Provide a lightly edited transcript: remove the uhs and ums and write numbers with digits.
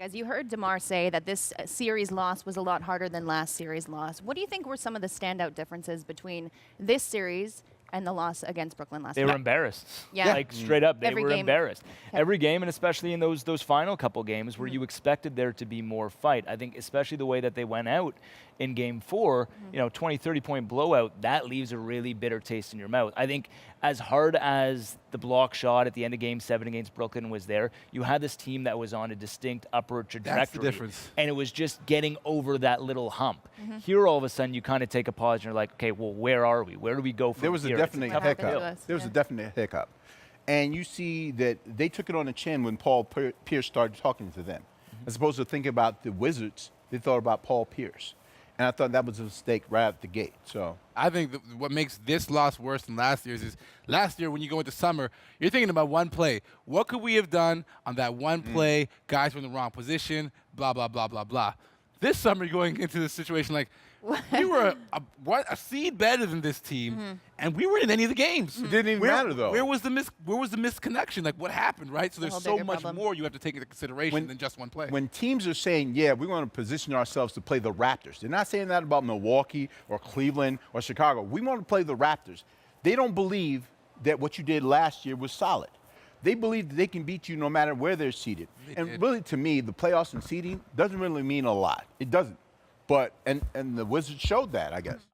As you heard DeMar say that this series loss was a lot harder than last series loss. What do you think were some of the standout differences between this series and the loss against Brooklyn last They night? were embarrassed. Yeah. Like straight up, they Every were game. embarrassed. Okay. Every game, and especially in those final couple games where you expected there to be more fight. I think especially the way that they went out in game 4, 20, 30-point blowout, that leaves a really bitter taste in your mouth. I think as hard as the block shot at the end of game 7 against Brooklyn was there, you had this team that was on a distinct upward trajectory. That's the difference. And it was just getting over that little hump. Here, all of a sudden, you kind of take a pause and you're like, okay, well, where are we? Where do we go from There was here? a definite What happened to hiccup. us, There was yeah. a definite hiccup. And you see that they took it on the chin when Paul Pierce started talking to them. As opposed to thinking about the Wizards, they thought about Paul Pierce. And I thought that was a mistake right out the gate. So I think what makes this loss worse than last year's is last year when you go into summer, you're thinking about one play. What could we have done on that one play? Guys were in the wrong position, blah, blah, blah, blah, blah. This summer, you're going into this situation like, we were a seed better than this team, and we weren't in any of the games. it didn't even matter, though. Where was the misconnection? Like, what happened, right? So The there's whole so bigger much problem. more you have to take into consideration than just one play. When teams are saying, yeah, we want to position ourselves to play the Raptors, they're not saying that about Milwaukee or Cleveland or Chicago. We want to play the Raptors. They don't believe that what you did last year was solid. They believe that they can beat you no matter where they're seated. And did. really, to me, the playoffs and seeding doesn't really mean a lot. It doesn't. But, and the Wizards showed that, I guess.